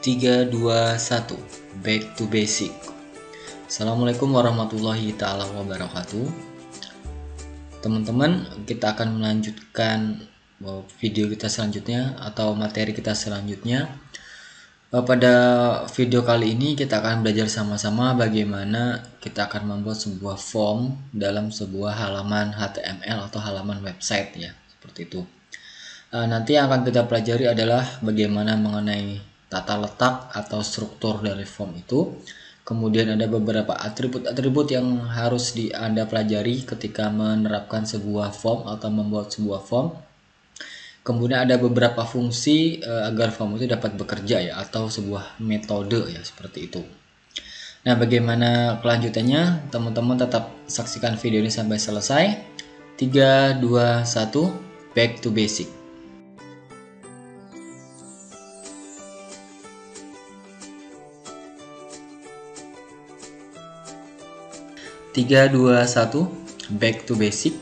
3, 2, 1. Back to basic. Assalamualaikum warahmatullahi ta'ala wabarakatuh. Teman-teman, kita akan melanjutkan video kita selanjutnya atau materi kita selanjutnya. Pada video kali ini kita akan belajar sama-sama bagaimana kita akan membuat sebuah form dalam sebuah halaman HTML atau halaman website ya, seperti itu. Nanti yang akan kita pelajari adalah bagaimana mengenai tata letak atau struktur dari form itu. Kemudian ada beberapa atribut-atribut yang harus Anda pelajari ketika menerapkan sebuah form atau membuat sebuah form. Kemudian ada beberapa fungsi agar form itu dapat bekerja ya, atau sebuah metode ya, seperti itu. Nah, bagaimana kelanjutannya? Teman-teman tetap saksikan video ini sampai selesai. 3, 2, 1, back to basic. 3, 2, 1, back to basic.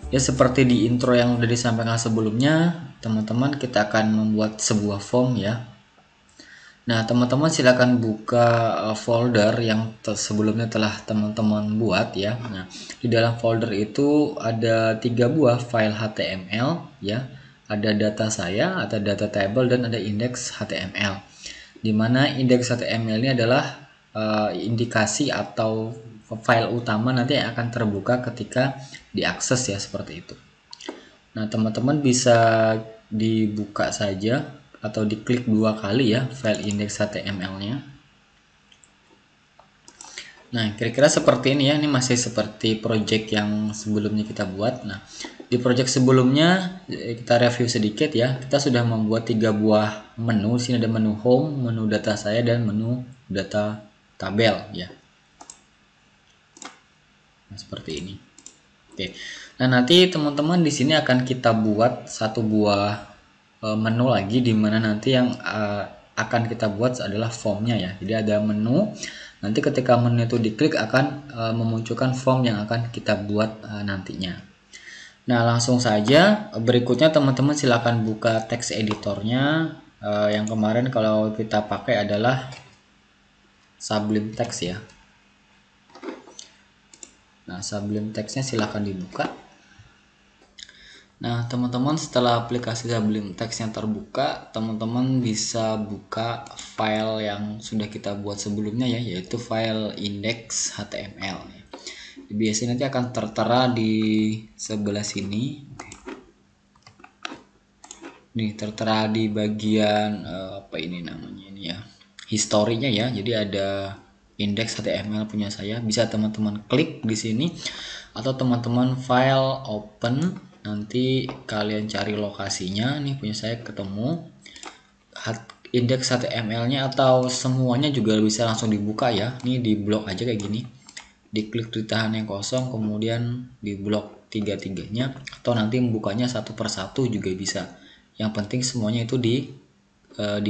Ya, seperti di intro yang udah disampaikan sebelumnya, teman-teman, kita akan membuat sebuah form ya. Nah, teman-teman silakan buka folder yang sebelumnya telah teman-teman buat ya. Nah, di dalam folder itu ada 3 buah file HTML ya. Ada data saya, ada data table, dan ada index HTML. Dimana indeks HTML ini adalah indikasi atau file utama nanti yang akan terbuka ketika diakses ya, seperti itu. Nah, teman-teman bisa dibuka saja atau diklik 2 kali ya file indeks HTML-nya. Nah, kira-kira seperti ini ya. Ini masih seperti project yang sebelumnya kita buat. Nah, di project sebelumnya kita review sedikit ya. Kita sudah membuat 3 buah menu. Di sini ada menu home, menu data saya, dan menu data tabel ya. Nah, seperti ini. Oke. Nah, nanti teman-teman di sini akan kita buat satu buah menu lagi, di mana nanti yang akan kita buat adalah formnya ya. Jadi ada menu. Nanti ketika menu itu diklik akan memunculkan form yang akan kita buat nantinya. Nah, langsung saja berikutnya teman-teman silakan buka text editornya. Yang kemarin kalau kita pakai adalah Sublime Text ya. Nah, Sublime Text-nya silahkan dibuka. Nah, teman-teman, setelah aplikasi Sublime Text yang terbuka, teman-teman bisa buka file yang sudah kita buat sebelumnya ya, yaitu file index HTML. Biasanya nanti akan tertera di sebelah sini. Nih, tertera di bagian apa ini namanya ini ya, historinya ya. Jadi ada indeks HTML punya saya, bisa teman-teman klik di sini, atau teman-teman file open, nanti kalian cari lokasinya. Nih, punya saya ketemu indeks HTML-nya, atau semuanya juga bisa langsung dibuka ya. Ini di blok aja kayak gini, diklik, ditahan yang kosong, kemudian di blok tiga-tiganya, atau nanti membukanya satu persatu juga bisa. Yang penting semuanya itu di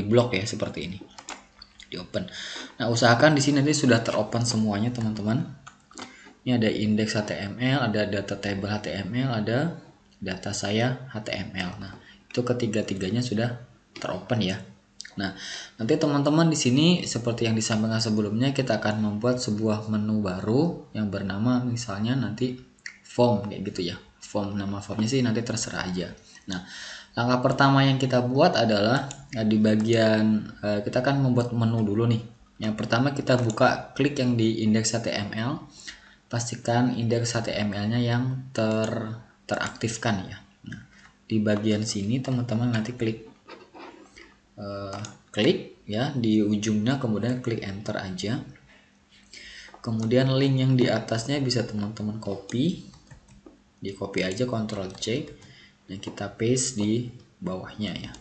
blok ya, seperti ini, di open. Nah, usahakan di sini nanti sudah teropen semuanya teman-teman. Ini ada indeks HTML, ada data table HTML, ada data saya HTML. Nah, itu ketiga-tiganya sudah teropen ya. Nah, nanti teman-teman di sini seperti yang disampaikan sebelumnya, kita akan membuat sebuah menu baru yang bernama misalnya nanti form kayak gitu ya. Form, nama formnya sih nanti terserah aja. Nah, langkah pertama yang kita buat adalah di bagian kita akan membuat menu dulu nih. Yang pertama kita buka, klik yang di indeks HTML, pastikan indeks HTML-nya yang teraktifkan ya. Nah, di bagian sini teman-teman nanti klik ya di ujungnya, kemudian klik enter aja. Kemudian link yang di atasnya bisa teman-teman copy, di copy aja, Ctrl C, dan kita paste di bawahnya ya.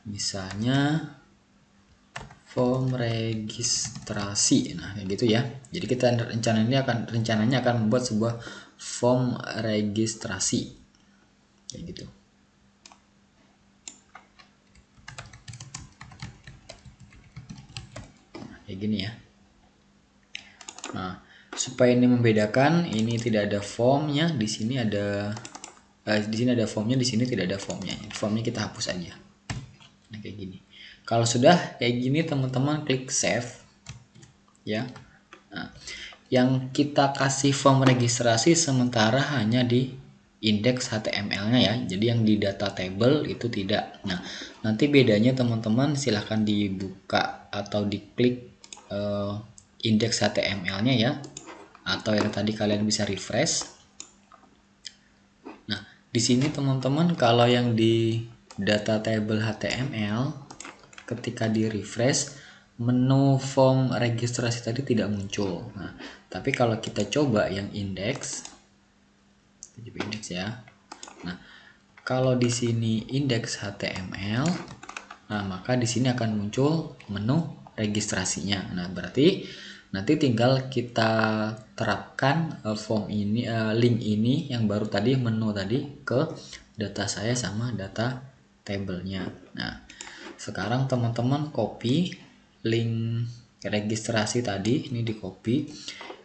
Misalnya form registrasi, nah kayak gitu ya. Jadi kita rencananya akan membuat sebuah form registrasi kayak gitu. Nah, kayak gini ya. Nah, supaya ini membedakan, ini tidak ada formnya, di sini ada formnya, di sini tidak ada formnya. Formnya kita hapus aja. Nah, kayak gini. Kalau sudah kayak gini teman-teman klik save ya. Nah, yang kita kasih form registrasi sementara hanya di indeks HTML-nya ya. Jadi yang di data table itu tidak. Nah, nanti bedanya teman-teman silahkan dibuka atau diklik indeks HTML-nya ya. Atau yang tadi kalian bisa refresh. Nah, di sini teman-teman kalau yang di data table HTML ketika di refresh menu form registrasi tadi tidak muncul. Nah, tapi kalau kita coba yang indeks ya. Nah, kalau di sini indeks HTML, nah maka di sini akan muncul menu registrasinya. Nah, berarti nanti tinggal kita terapkan form ini, link ini yang baru tadi menu tadi ke data saya sama data tabelnya. Nah, sekarang teman-teman copy link registrasi tadi, ini di copy,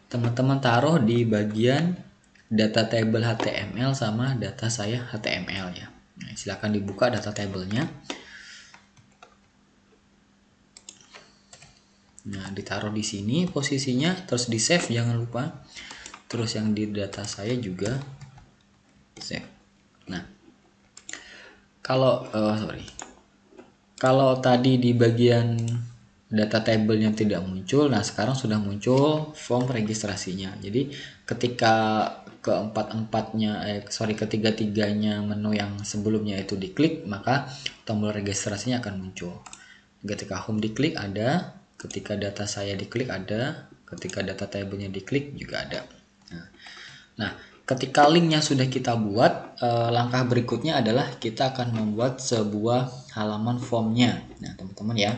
teman-teman taruh di bagian data table HTML sama data saya HTML ya. Nah, silakan dibuka data tabelnya. Nah, ditaruh di sini posisinya, terus di save jangan lupa. Terus yang di data saya juga save. Nah, kalau tadi di bagian data tabelnya tidak muncul, nah sekarang sudah muncul form registrasinya. Jadi ketika ketiga-tiganya menu yang sebelumnya itu diklik, maka tombol registrasinya akan muncul. Ketika home diklik ada, ketika data saya diklik ada, ketika data tabelnya diklik juga ada. Nah, ketika linknya sudah kita buat, langkah berikutnya adalah kita akan membuat sebuah halaman formnya. Nah, teman-teman ya.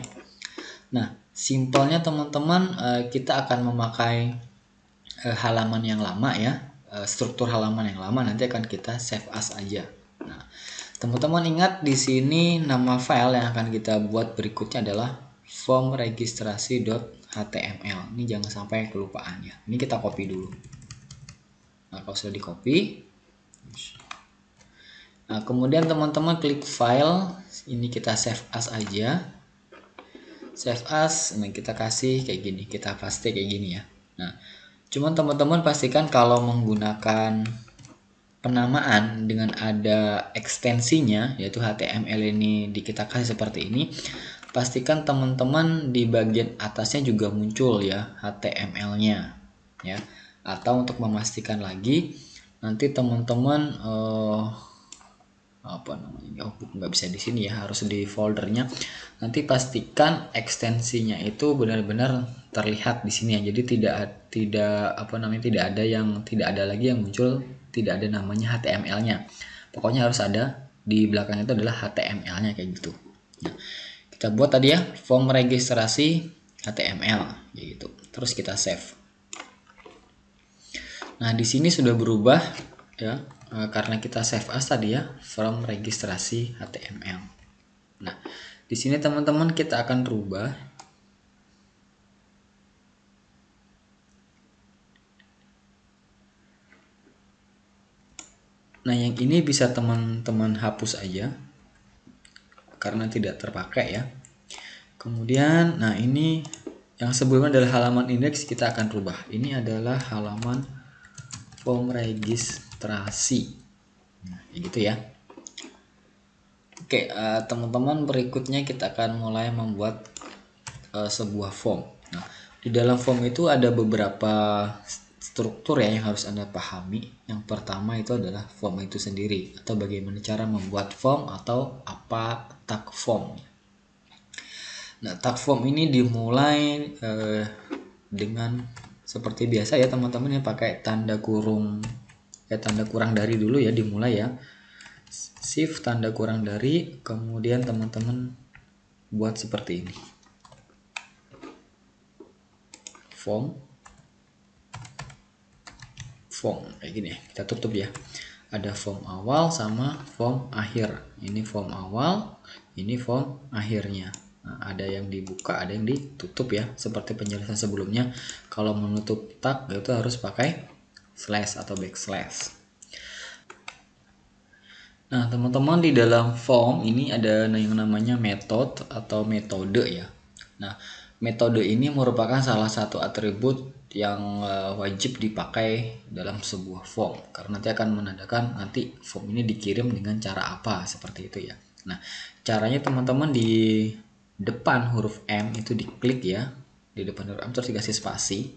Nah, simpelnya teman-teman, kita akan memakai halaman yang lama ya, struktur halaman yang lama nanti akan kita save as aja. Nah, teman-teman ingat di sini nama file yang akan kita buat berikutnya adalah form registrasi.html. Ini jangan sampai kelupaan ya. Ini kita copy dulu. Nah, kalau sudah di copy, nah kemudian teman-teman klik file, ini kita save as aja. Save as, nah kita kasih kayak gini, kita paste kayak gini ya. Nah, cuman teman-teman pastikan kalau menggunakan penamaan dengan ada ekstensinya, yaitu HTML ini kita kasih seperti ini, pastikan teman-teman di bagian atasnya juga muncul ya HTML-nya ya. Atau untuk memastikan lagi, nanti teman-teman nggak bisa di sini ya, harus di foldernya. Nanti pastikan ekstensinya itu benar-benar terlihat di sini ya. Jadi tidak ada lagi yang muncul, tidak ada namanya HTML-nya. Pokoknya harus ada di belakang itu adalah HTML-nya kayak gitu. Nah, kita buat tadi ya form registrasi HTML gitu. Terus kita save. Nah, di sini sudah berubah ya, karena kita save as tadi ya, form registrasi HTML. Nah, di sini teman-teman kita akan rubah. Nah, yang ini bisa teman-teman hapus aja karena tidak terpakai ya. Kemudian, nah ini yang sebelumnya adalah halaman indeks, kita akan rubah. Ini adalah halaman form registrasi. Nah, gitu ya. Oke, teman-teman, berikutnya kita akan mulai membuat sebuah form. Nah, di dalam form itu ada beberapa struktur ya yang harus Anda pahami. Yang pertama itu adalah form itu sendiri, atau bagaimana cara membuat form atau apa tag form. Nah, tag form ini dimulai dengan seperti biasa ya teman-teman, ya pakai tanda kurang dari dulu ya, dimulai ya. Shift tanda kurang dari, kemudian teman-teman buat seperti ini. Form kayak gini ya, kita tutup ya. Ada form awal sama form akhir. Ini form awal, ini form akhirnya. Nah, ada yang dibuka, ada yang ditutup ya, seperti penjelasan sebelumnya. Kalau menutup tag itu harus pakai slash atau backslash. Nah, teman-teman, di dalam form ini ada yang namanya metode atau metode ya. Nah, metode ini merupakan salah satu atribut yang wajib dipakai dalam sebuah form karena nanti akan menandakan nanti form ini dikirim dengan cara apa, seperti itu ya. Nah, caranya teman-teman di depan huruf M itu diklik ya. Di depan huruf M terus dikasih spasi.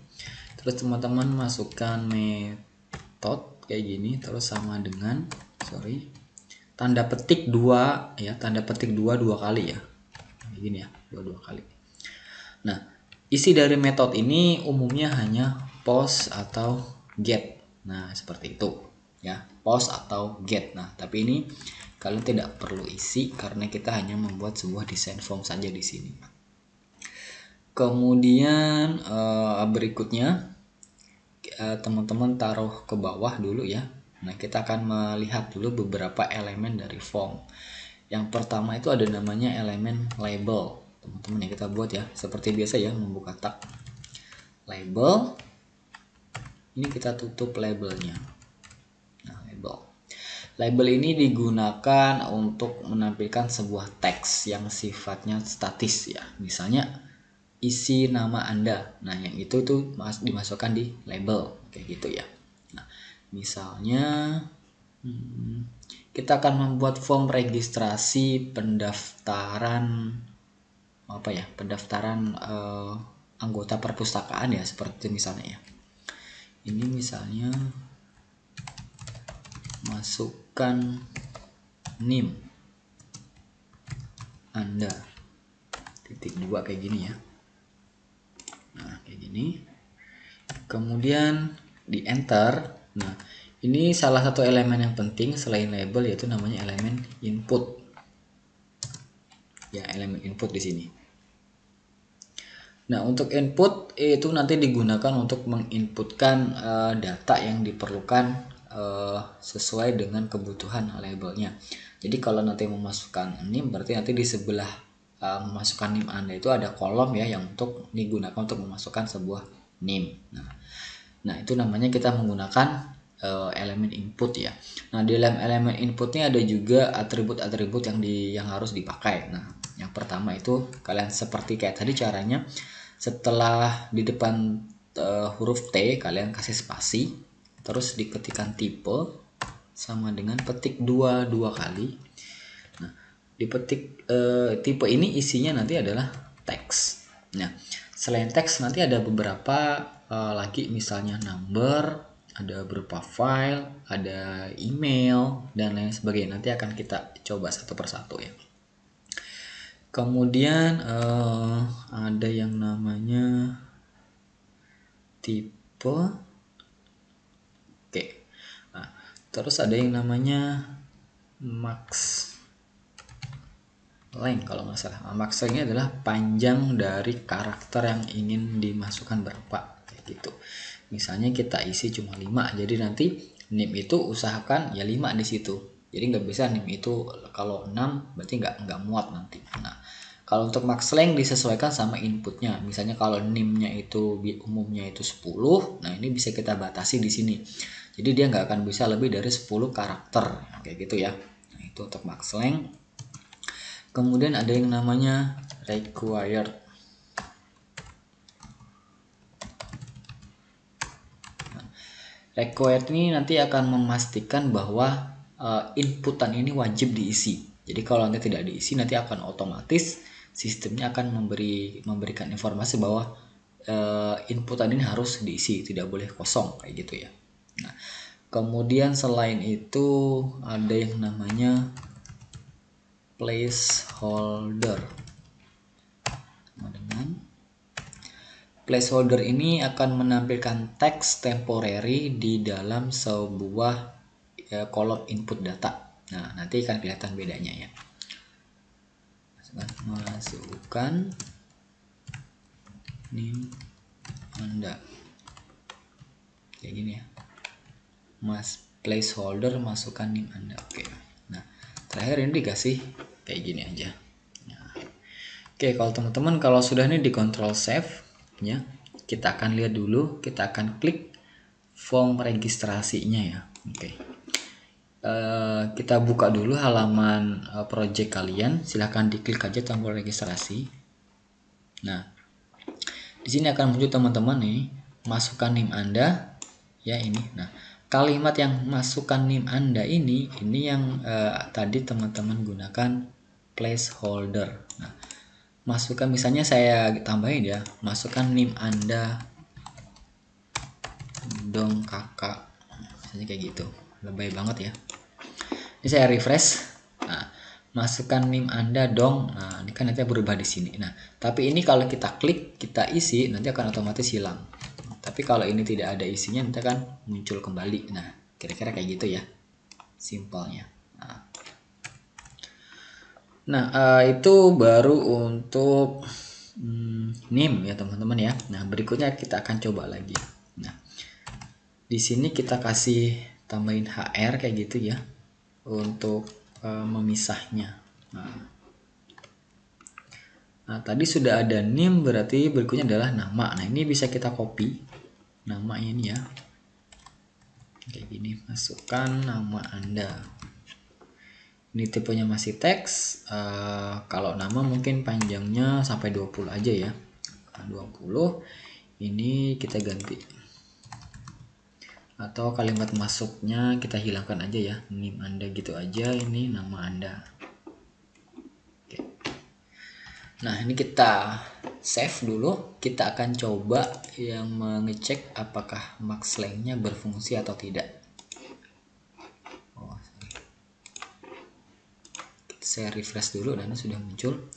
Terus teman-teman masukkan metode kayak gini terus sama dengan tanda petik dua ya, tanda petik dua kali ya, kayak gini ya, dua kali. Nah, isi dari metode ini umumnya hanya post atau get. Nah, seperti itu ya, post atau get. Nah, tapi ini kalian tidak perlu isi karena kita hanya membuat sebuah desain form saja di sini. Kemudian berikutnya teman-teman taruh ke bawah dulu ya. Nah, kita akan melihat dulu beberapa elemen dari form. Yang pertama itu ada namanya elemen label. Teman-teman, yang kita buat ya, seperti biasa ya, membuka tag label. Ini kita tutup labelnya. Nah, label. Label ini digunakan untuk menampilkan sebuah teks yang sifatnya statis ya. Misalnya isi nama Anda. Nah, yang itu tuh dimasukkan di label kayak gitu ya. Nah, misalnya kita akan membuat form registrasi pendaftaran pendaftaran anggota perpustakaan ya, seperti misalnya ya. Ini misalnya masukkan NIM Anda .2 kayak gini ya. Nah, kayak gini. Kemudian di enter. Nah, ini salah satu elemen yang penting selain label, yaitu namanya elemen input. Ya, elemen input di sini. Nah, untuk input itu nanti digunakan untuk menginputkan data yang diperlukan sesuai dengan kebutuhan labelnya. Jadi kalau nanti memasukkan NIM, berarti nanti di sebelah memasukkan NIM Anda itu ada kolom ya yang untuk digunakan untuk memasukkan sebuah NIM. Nah, itu namanya kita menggunakan elemen input ya. Nah, di dalam elemen inputnya ada juga atribut-atribut yang harus dipakai. Nah, yang pertama itu kalian seperti kayak tadi caranya, setelah di depan huruf T kalian kasih spasi, terus diketikkan tipe sama dengan petik dua kali. Nah, dipetik tipe ini isinya nanti adalah teks. Nah, selain teks nanti ada beberapa lagi, misalnya number, ada berupa file, ada email, dan lain sebagainya. Nanti akan kita coba satu persatu ya. Kemudian ada yang namanya tipe. Oke. Nah, terus ada yang namanya max length kalau nggak salah. Max length ini adalah panjang dari karakter yang ingin dimasukkan berapa kayak gitu. Misalnya kita isi cuma 5, jadi nanti NIM itu usahakan ya 5 di situ. Jadi nggak bisa NIM itu kalau 6 berarti nggak muat nanti. Nah, kalau untuk max length disesuaikan sama inputnya. Misalnya kalau NIM-nya itu umumnya itu 10, nah ini bisa kita batasi di sini. Jadi dia nggak akan bisa lebih dari 10 karakter kayak gitu ya. Nah, itu untuk max length. Kemudian ada yang namanya required. Required ini nanti akan memastikan bahwa inputan ini wajib diisi. Jadi kalau nanti tidak diisi, nanti akan otomatis sistemnya akan memberikan informasi bahwa inputan ini harus diisi, tidak boleh kosong kayak gitu ya. Nah, kemudian selain itu ada yang namanya placeholder. Dengan placeholder ini akan menampilkan teks temporary di dalam sebuah kolom input data. Nah, nanti akan kelihatan bedanya ya. Masukkan NIM Anda kayak gini ya. Placeholder masukkan NIM Anda. Oke. Nah, terakhir ini dikasih kayak gini aja. Nah, oke, kalau teman-teman kalau sudah ini di control save ya, kita akan lihat dulu, kita akan klik form registrasinya ya. Oke. kita buka dulu halaman project kalian. Silahkan diklik aja tombol registrasi. Nah, di sini akan muncul teman-teman nih, masukkan NIM Anda ya ini. Nah, kalimat yang masukkan NIM Anda ini yang tadi teman-teman gunakan placeholder. Nah, masukkan, misalnya saya tambahin ya, masukkan NIM Anda dong kakak, misalnya kayak gitu. Lebay banget ya. Ini saya refresh. Nah, masukkan NIM Anda dong. Nah, ini kan nanti berubah di sini. Nah, tapi ini kalau kita klik, kita isi, nanti akan otomatis hilang. Tapi kalau ini tidak ada isinya, nanti akan muncul kembali. Nah, kira-kira kayak gitu ya, simpelnya. Nah, itu baru untuk NIM ya teman-teman ya. Nah, berikutnya kita akan coba lagi. Nah, di sini kita kasih tambahin HR kayak gitu ya, untuk memisahnya. Nah, tadi sudah ada NIM, berarti berikutnya adalah nama. Nah, ini bisa kita copy namanya ini ya, kayak gini, masukkan nama Anda. Ini tipenya masih teks. Kalau nama mungkin panjangnya sampai 20 aja ya. 20 ini kita ganti, atau kalimat masuknya kita hilangkan aja ya, NIM Anda gitu aja, ini nama Anda. Oke. Nah, ini kita save dulu. Kita akan coba yang mengecek apakah MaxLength-nya berfungsi atau tidak. Saya refresh dulu dan sudah muncul.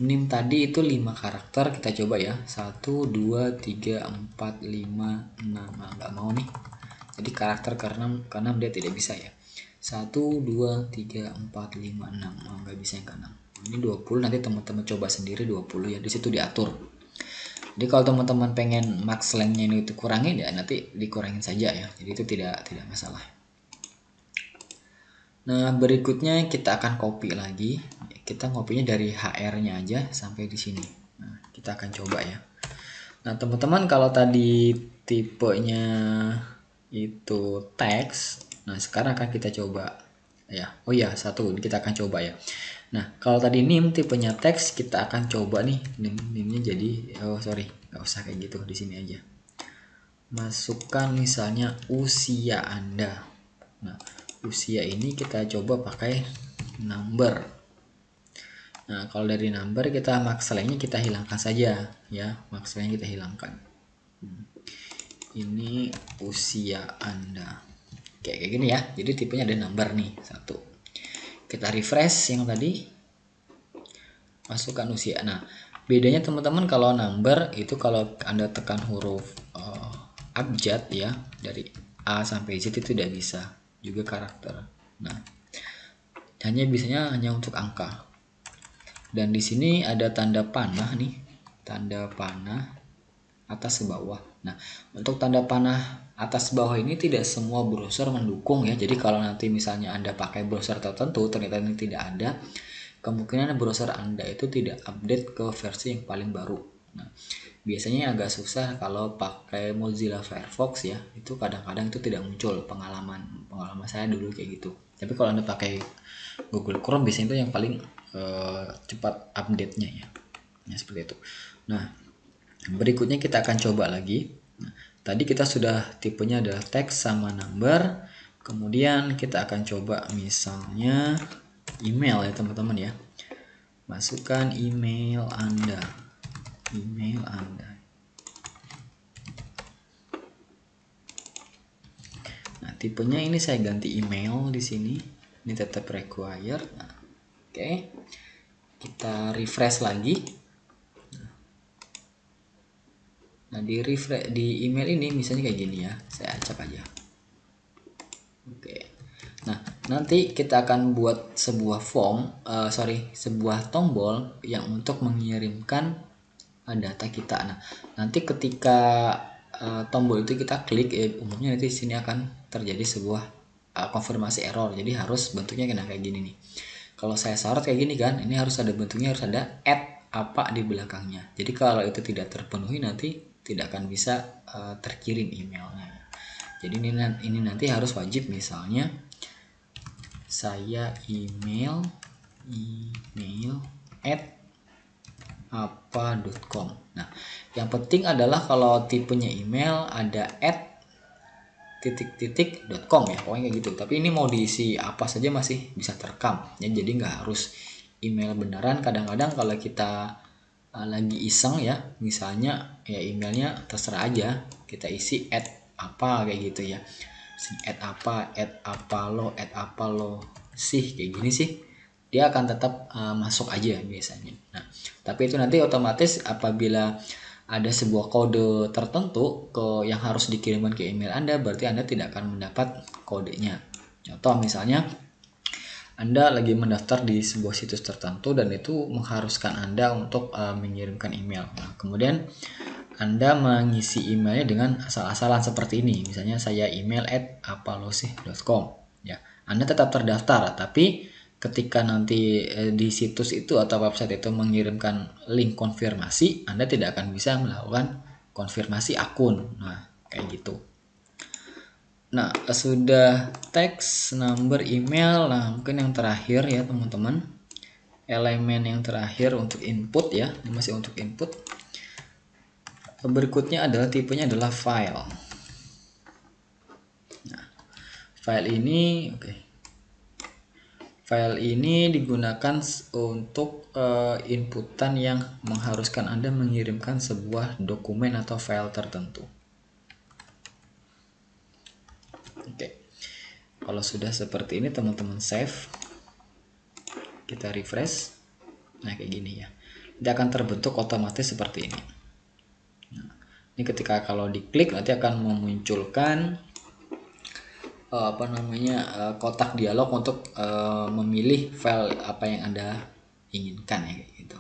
NIM tadi itu 5 karakter, kita coba ya. 1 2 3 4 5 6. Nah, nggak mau nih. Jadi karakter ke-6 dia tidak bisa ya. 1 2 3 4 5 6. Oh, nggak bisa yang ke-6. Ini 20, nanti teman-teman coba sendiri 20 ya. Di situ diatur. Jadi kalau teman-teman pengen max length-nya ini itu kurangin ya, nanti dikurangin saja ya. Jadi itu tidak masalah. Nah, berikutnya kita akan copy lagi. Kita ngopinya dari HR-nya aja sampai di sini. Nah, kita akan coba ya. Nah, teman-teman, kalau tadi tipenya itu teks, nah sekarang akan kita coba ya. Oh ya, satu kita akan coba ya. Nah, kalau tadi NIM tipenya teks, kita akan coba nih NIM-nya jadi, nggak usah kayak gitu, di sini aja. Masukkan misalnya usia Anda. Nah, usia ini kita coba pakai number. Nah, kalau dari number kita max length-nya kita hilangkan saja ya, max length-nya kita hilangkan. Ini usia Anda. Kayak gini ya. Jadi tipenya ada number nih, 1. Kita refresh yang tadi. Masukkan usia. Nah, bedanya teman-teman kalau number itu kalau Anda tekan huruf abjad ya, dari A sampai Z itu tidak bisa. Juga karakter. Nah, hanya untuk angka. Dan di sini ada tanda panah nih, tanda panah atas ke bawah. Nah, untuk tanda panah atas bawah ini tidak semua browser mendukung ya. Jadi kalau nanti misalnya Anda pakai browser tertentu ternyata ini tidak ada, kemungkinan browser Anda itu tidak update ke versi yang paling baru. Nah, biasanya agak susah kalau pakai Mozilla Firefox ya. Itu kadang-kadang itu tidak muncul, pengalaman saya dulu kayak gitu. Tapi kalau Anda pakai Google Chrome biasanya itu yang paling cepat update-nya ya. Nah, seperti itu. Nah, berikutnya kita akan coba lagi. Nah, tadi kita sudah tipenya adalah teks sama number. Kemudian kita akan coba misalnya email ya teman-teman ya. Masukkan email Anda. Email Anda. Nah, tipenya ini saya ganti email di sini. Ini tetap required. Nah, oke. Kita refresh lagi. Nah, di email ini misalnya kayak gini ya. Saya acak aja. Oke. Nah, nanti kita akan buat sebuah sebuah tombol yang untuk mengirimkan data kita. Nah, nanti ketika tombol itu kita klik, umumnya nanti di sini akan terjadi sebuah konfirmasi error. Jadi harus bentuknya kayak gini nih. Kalau saya sorot kayak gini kan, ini harus ada bentuknya, harus ada add apa di belakangnya. Jadi kalau itu tidak terpenuhi nanti tidak akan bisa terkirim emailnya. Jadi ini nanti harus wajib misalnya saya email at apa.com. Nah, yang penting adalah kalau tipenya email ada @.com ya, pokoknya gitu. Tapi ini mau diisi apa saja masih bisa terekam ya, jadi nggak harus email beneran. Kadang-kadang kalau kita lagi iseng ya, misalnya ya emailnya terserah aja, kita isi apa kayak gitu ya, apa lo sih, kayak gini sih dia akan tetap masuk aja biasanya. Nah, tapi itu nanti otomatis apabila ada sebuah kode tertentu yang harus dikirimkan ke email Anda, berarti Anda tidak akan mendapat kodenya. Contoh misalnya Anda lagi mendaftar di sebuah situs tertentu dan itu mengharuskan Anda untuk mengirimkan email. Nah, kemudian Anda mengisi emailnya dengan asal-asalan seperti ini. Misalnya saya email @apalosih.com ya. Anda tetap terdaftar, tapi ketika nanti di situs itu atau website itu mengirimkan link konfirmasi, Anda tidak akan bisa melakukan konfirmasi akun. Nah, kayak gitu. Nah, sudah teks, number, email. Nah, mungkin yang terakhir ya teman-teman, elemen yang terakhir untuk input ya, ini masih untuk input. Berikutnya adalah tipenya adalah file. Nah, file ini file ini digunakan untuk inputan yang mengharuskan Anda mengirimkan sebuah dokumen atau file tertentu. Oke. Kalau sudah seperti ini teman-teman save. Kita refresh. Nah, kayak gini ya. Dia akan terbentuk otomatis seperti ini. Nah, ini ketika kalau diklik nanti akan memunculkan kotak dialog untuk memilih file apa yang Anda inginkan ya, kayak gitu.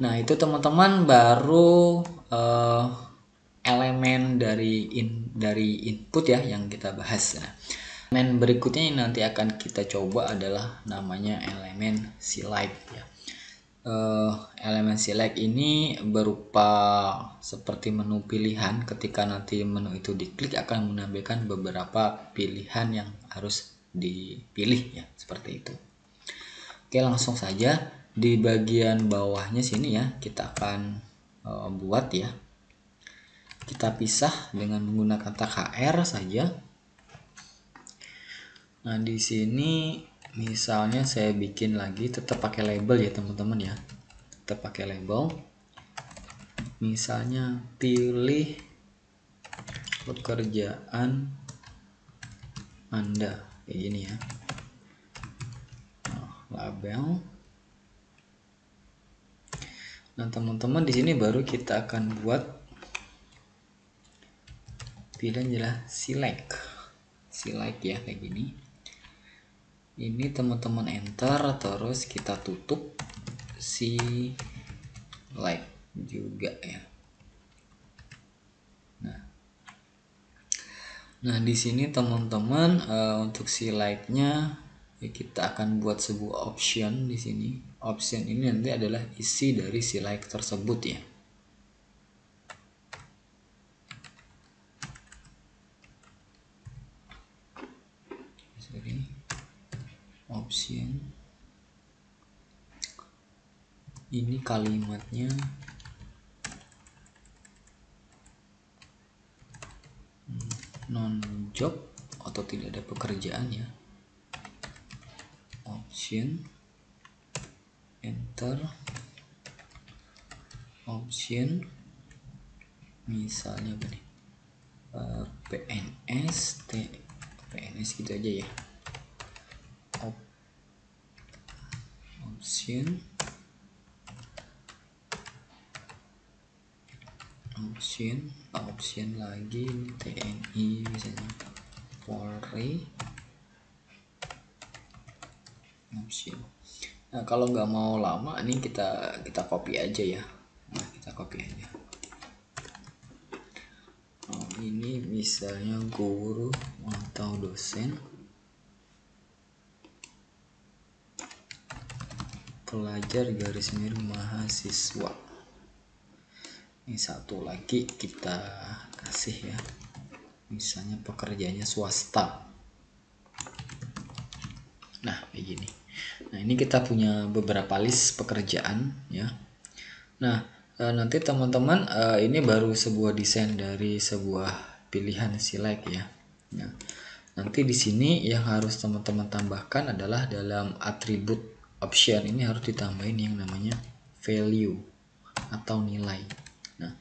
Nah, itu teman-teman baru elemen dari input ya yang kita bahas. Nah, elemen berikutnya yang nanti akan kita coba adalah namanya elemen select ya. Elemen select ini berupa seperti menu pilihan. Ketika nanti menu itu diklik akan menampilkan beberapa pilihan yang harus dipilih ya, seperti itu. Oke, langsung saja di bagian bawahnya sini ya, kita akan buat ya. Kita pisah dengan menggunakan tag HR saja. Nah, di sini misalnya saya bikin lagi, tetap pakai label ya teman-teman ya, tetap pakai label. Misalnya pilih pekerjaan Anda, kayak gini ya. Nah, label. Nah, teman-teman di sini baru kita akan buat pilihan adalah select ya, kayak gini. Ini teman-teman enter, terus kita tutup select juga ya. Nah, di sini teman-teman untuk select-nya ya, kita akan buat sebuah option di sini. Option ini nanti adalah isi dari select tersebut ya. Option ini kalimatnya non job atau tidak ada pekerjaan ya. Option enter option misalnya apa nih, PNS gitu aja ya. option lagi TNI misalnya, Polri, option. Nah, kalau nggak mau lama nih kita copy aja ya. Nah, kita copy aja. Ini misalnya guru atau dosen, pelajar garis miring mahasiswa. Ini satu lagi kita kasih ya, misalnya pekerjaannya swasta. Nah, kayak gini. Nah, ini kita punya beberapa list pekerjaan ya. Nah, nanti teman-teman, ini baru sebuah desain dari sebuah pilihan select ya. Nah, nanti di sini yang harus teman-teman tambahkan adalah dalam atribut option ini harus ditambahin yang namanya value atau nilai. Nah,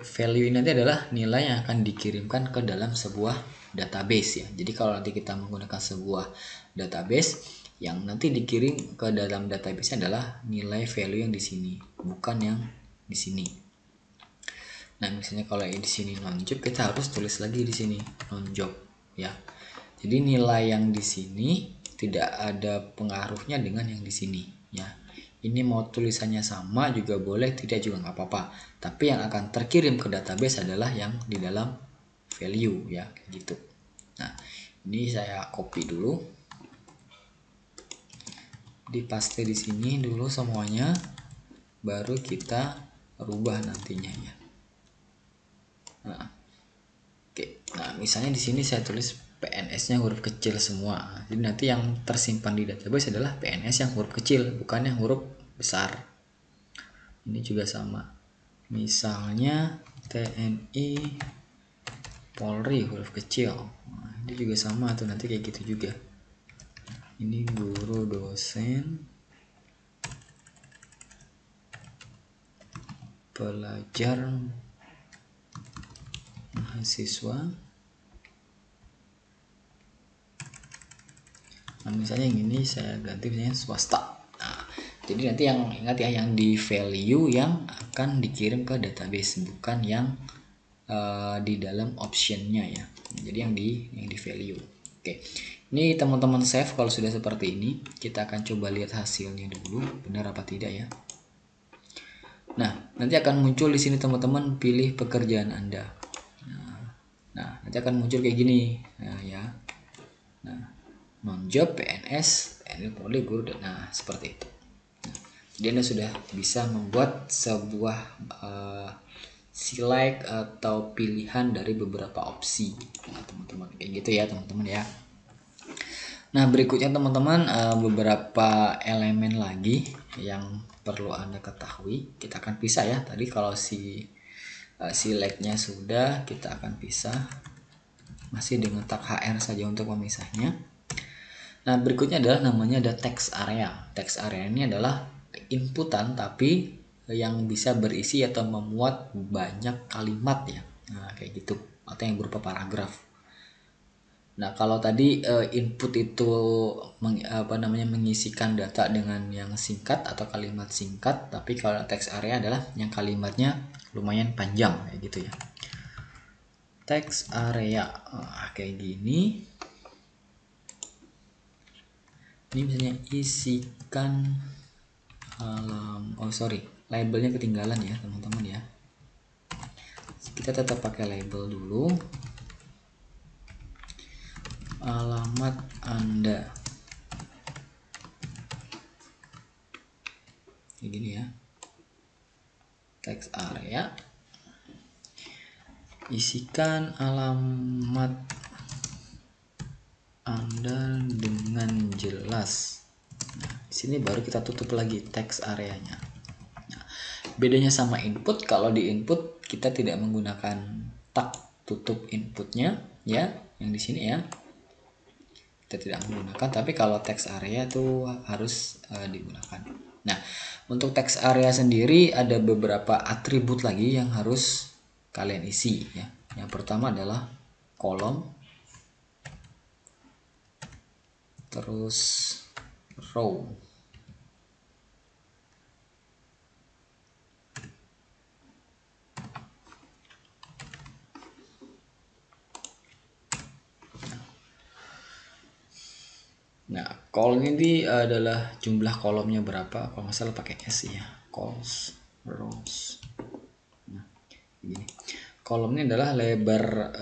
value ini nanti adalah nilai yang akan dikirimkan ke dalam sebuah database ya. Jadi kalau nanti kita menggunakan sebuah database, yang nanti dikirim ke dalam database adalah nilai value yang di sini, bukan yang di sini. Nah, misalnya kalau di sini non-job, kita harus tulis lagi di sini non-job ya. Jadi nilai yang di sini tidak ada pengaruhnya dengan yang di sini ya. Ini mau tulisannya sama juga boleh, tidak juga nggak apa-apa. Tapi yang akan terkirim ke database adalah yang di dalam value ya, kayak gitu. Nah, ini saya copy dulu, dipaste di sini dulu semuanya, baru kita rubah nantinya ya. Nah, oke. Nah, misalnya di sini saya tulis PNS-nya huruf kecil semua. Jadi nanti yang tersimpan di database adalah PNS yang huruf kecil, bukan yang huruf besar. Ini juga sama. Misalnya TNI Polri huruf kecil. Nah, ini juga sama tuh, nanti kayak gitu juga. Ini guru, dosen, pelajar, mahasiswa. Nah, misalnya yang ini saya ganti misalnya swasta. Nah, jadi nanti yang ingat ya, yang di value yang akan dikirim ke database, bukan yang di dalam optionnya ya. Jadi yang di value. Oke, ini teman-teman save. Kalau sudah seperti ini, kita akan coba lihat hasilnya dulu, benar apa tidak ya. Nah, nanti akan muncul di sini teman-teman, pilih pekerjaan Anda. Nah, nanti akan muncul kayak gini. Nah, ya. Nah, non-job, PNS, TNI Polri, guru, dan nah seperti itu. Nah, jadi Anda sudah bisa membuat sebuah select atau pilihan dari beberapa opsi. Nah, teman-teman kayak gitu ya teman-teman ya. Nah, berikutnya teman-teman, beberapa elemen lagi yang perlu Anda ketahui. Kita akan pisah ya. Tadi kalau selectnya sudah, kita akan pisah. Masih dengan tag HR saja untuk memisahnya. Nah, berikutnya adalah namanya ada text area. Text area ini adalah inputan tapi yang bisa berisi atau memuat banyak kalimat ya. Nah, kayak gitu, atau yang berupa paragraf. Nah, kalau tadi input itu mengisikan data dengan yang singkat atau kalimat singkat, tapi kalau text area adalah yang kalimatnya lumayan panjang kayak gitu ya. Text area kayak gini. Ini misalnya isikan labelnya ketinggalan ya teman-teman ya. Kita tetap pakai label dulu. Alamat Anda kayak gini ya. Text area, isikan alamat Anda dengan jelas. Nah, di sini baru kita tutup lagi text areanya. Nah, bedanya sama input, kalau di input kita tidak menggunakan tag tutup inputnya ya, yang di sini ya. Kita tidak menggunakan, tapi kalau text area tuh harus digunakan. Nah, untuk text area sendiri ada beberapa atribut lagi yang harus kalian isi ya. Yang pertama adalah kolom, terus row. Nah, column ini adalah jumlah kolomnya berapa, kalau nggak salah pakai S ya, columns, rows. Nah, gini. Kolom ini adalah lebar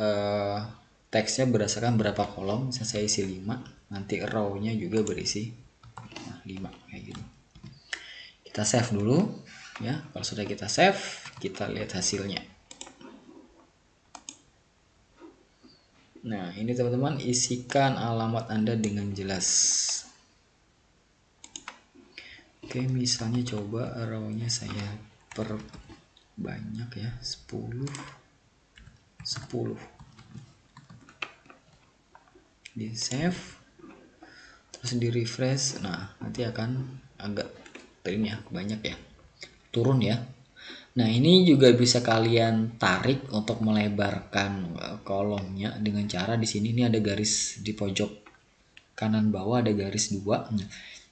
teksnya berdasarkan berapa kolom. Misalnya saya isi 5, nanti row-nya juga berisi 5 kayak gitu. Kita save dulu ya. Kalau sudah kita save, kita lihat hasilnya. Nah, ini teman-teman, isikan alamat Anda dengan jelas. Oke, misalnya coba row-nya saya perbanyak ya, 10 di save, terus di refresh. Nah, nanti akan agak ini ya, banyak ya, turun ya. Nah, ini juga bisa kalian tarik untuk melebarkan kolomnya dengan cara di sini ini ada garis di pojok kanan bawah, ada garis 2. Nah,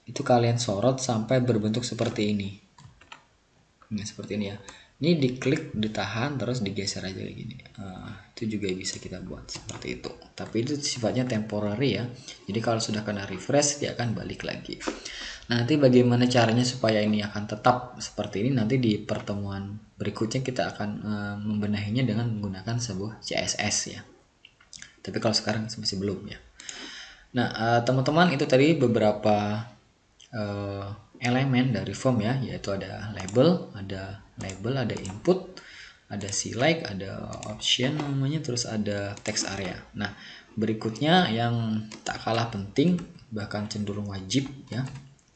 itu kalian sorot sampai berbentuk seperti ini. Nah, seperti ini ya. Ini diklik, ditahan, terus digeser aja kayak gini. Itu juga bisa kita buat seperti itu. Tapi itu sifatnya temporary ya. Jadi kalau sudah kena refresh, dia akan balik lagi. Nah, nanti bagaimana caranya supaya ini akan tetap seperti ini, nanti di pertemuan berikutnya kita akan membenahinya dengan menggunakan sebuah CSS ya. Tapi kalau sekarang masih belum ya. Nah, teman-teman, itu tadi beberapa elemen dari form ya, yaitu ada label, ada input, ada select, ada option namanya, terus ada text area. Nah, berikutnya yang tak kalah penting, bahkan cenderung wajib ya,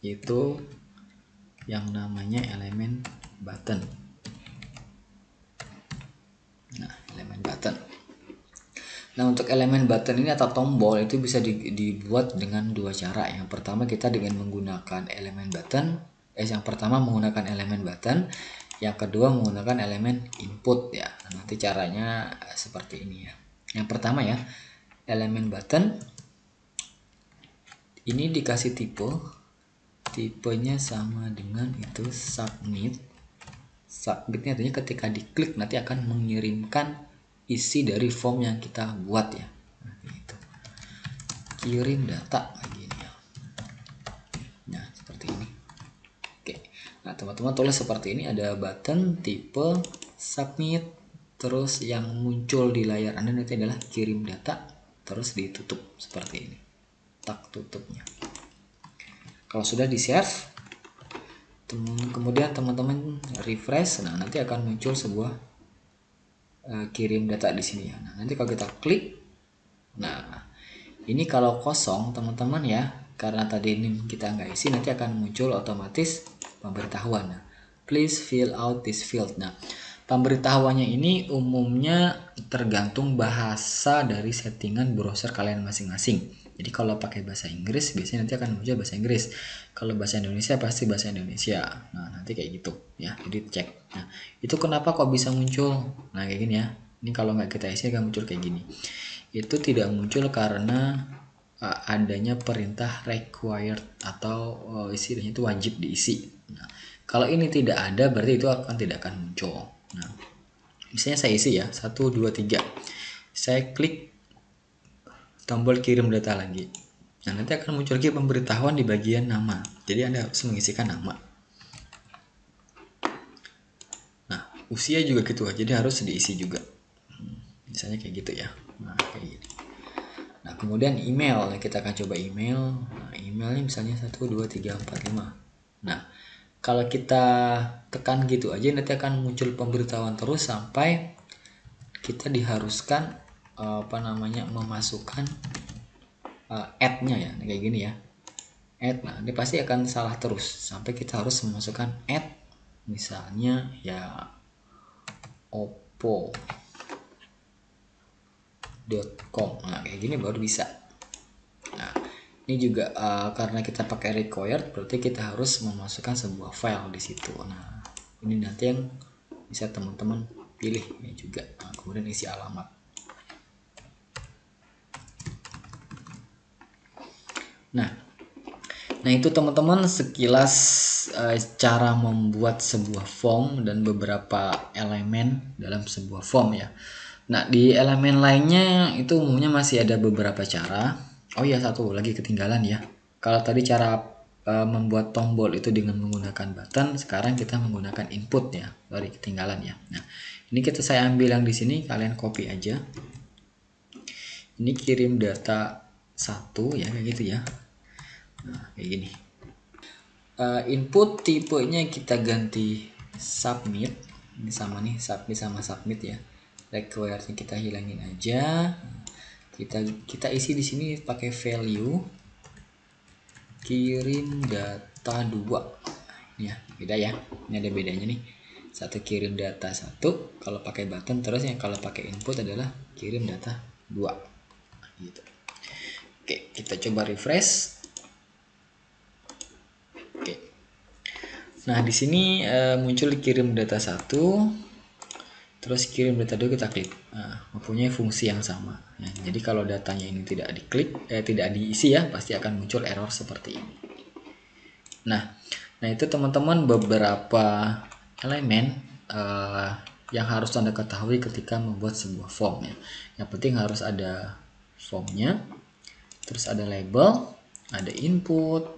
yaitu yang namanya elemen button. Nah, elemen button. Nah, untuk elemen button ini atau tombol itu bisa dibuat dengan dua cara. Yang pertama kita dengan menggunakan elemen button. Yang pertama menggunakan elemen button. Yang kedua menggunakan elemen input ya. Nah, nanti caranya seperti ini ya. Yang pertama ya, elemen button ini dikasih tipe. Tipenya sama dengan itu submit. Submitnya artinya ketika diklik nanti akan mengirimkan isi dari form yang kita buat ya. Nah, gitu. Kirim data lagi ini ya. Nah, seperti ini. Oke. Nah, teman-teman tulis seperti ini, ada button tipe submit, terus yang muncul di layar Anda nanti adalah kirim data, terus ditutup seperti ini. Tak tutupnya. Kalau sudah di save, kemudian teman-teman refresh, nah nanti akan muncul sebuah kirim data di sini ya. Nah, nanti kalau kita klik, nah ini kalau kosong teman-teman ya, karena tadi ini kita nggak isi, nanti akan muncul otomatis pemberitahuan. Nah, please fill out this field. Nah, pemberitahuannya ini umumnya tergantung bahasa dari settingan browser kalian masing-masing. Jadi kalau pakai bahasa Inggris biasanya nanti akan muncul bahasa Inggris. Kalau bahasa Indonesia pasti bahasa Indonesia. Nah, nanti kayak gitu ya. Jadi cek. Nah, itu kenapa kok bisa muncul? Nah, kayak gini ya. Ini kalau nggak kita isi akan muncul kayak gini. Itu tidak muncul karena adanya perintah required atau istilahnya itu wajib diisi. Nah, kalau ini tidak ada berarti itu tidak akan muncul. Nah, misalnya saya isi ya 1 2 3. Saya klik tombol kirim data lagi. Nah, nanti akan muncul lagi pemberitahuan di bagian nama. Jadi Anda harus mengisikan nama. Nah, usia juga gitu, jadi harus diisi juga. Misalnya kayak gitu ya. Nah, kayak gini. Nah, kemudian email, kita akan coba email. Nah, emailnya misalnya 1 2 3 4 5. Nah, kalau kita tekan gitu aja nanti akan muncul pemberitahuan terus sampai kita diharuskan memasukkan add-nya ya, kayak gini ya. Add. Nah, ini pasti akan salah terus sampai kita harus memasukkan add misalnya ya oppo.com. Nah, kayak gini baru bisa. Nah, ini juga karena kita pakai required berarti kita harus memasukkan sebuah file di situ. Nah, ini nanti yang bisa teman-teman pilih ya juga. Nah, kemudian isi alamat. Nah itu teman-teman sekilas cara membuat sebuah form dan beberapa elemen dalam sebuah form ya. Nah di elemen lainnya itu umumnya masih ada beberapa cara. Oh ya, satu lagi ketinggalan ya. Kalau tadi cara membuat tombol itu dengan menggunakan button, sekarang kita menggunakan input ya. Sorry, ketinggalan ya. Nah ini saya ambil yang di sini, kalian copy aja. Ini kirim data 1 ya, kayak gitu ya. Nah, kayak gini. Input tipenya kita ganti submit. Ini sama nih, submit sama submit ya. Requirednya kita hilangin aja. Kita isi di sini pakai value kirim data 2. Ya, beda ya. Ini ada bedanya nih. Satu kirim data 1 kalau pakai button, terus yang kalau pakai input adalah kirim data 2. Gitu. Oke, kita coba refresh. Oke. Nah, di sini muncul kirim data 1, terus kirim data 2 kita klik. Nah, mempunyai fungsi yang sama. Nah, jadi kalau datanya ini tidak tidak diisi ya, pasti akan muncul error seperti ini. Nah itu teman-teman beberapa elemen yang harus Anda ketahui ketika membuat sebuah form ya. Yang penting harus ada formnya, terus ada label, ada input,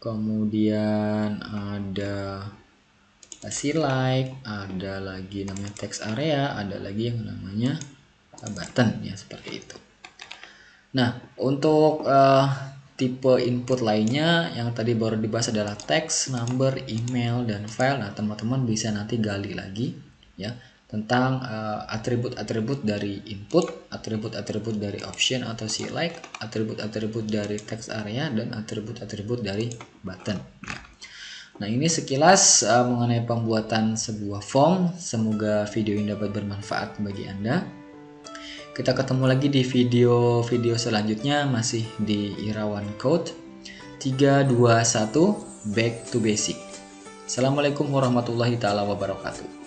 kemudian ada like, ada lagi namanya text area, ada lagi yang namanya button ya, seperti itu. Nah, untuk tipe input lainnya yang tadi baru dibahas adalah text, number, email, dan file. Nah, teman-teman bisa nanti gali lagi ya tentang atribut-atribut dari input, atribut-atribut dari option atau select, atribut-atribut dari text area, dan atribut-atribut dari button. Nah, ini sekilas mengenai pembuatan sebuah form. Semoga video ini dapat bermanfaat bagi Anda. Kita ketemu lagi di video selanjutnya, masih di Irawan Code 321 Back to Basic. Assalamualaikum warahmatullahi taala wabarakatuh.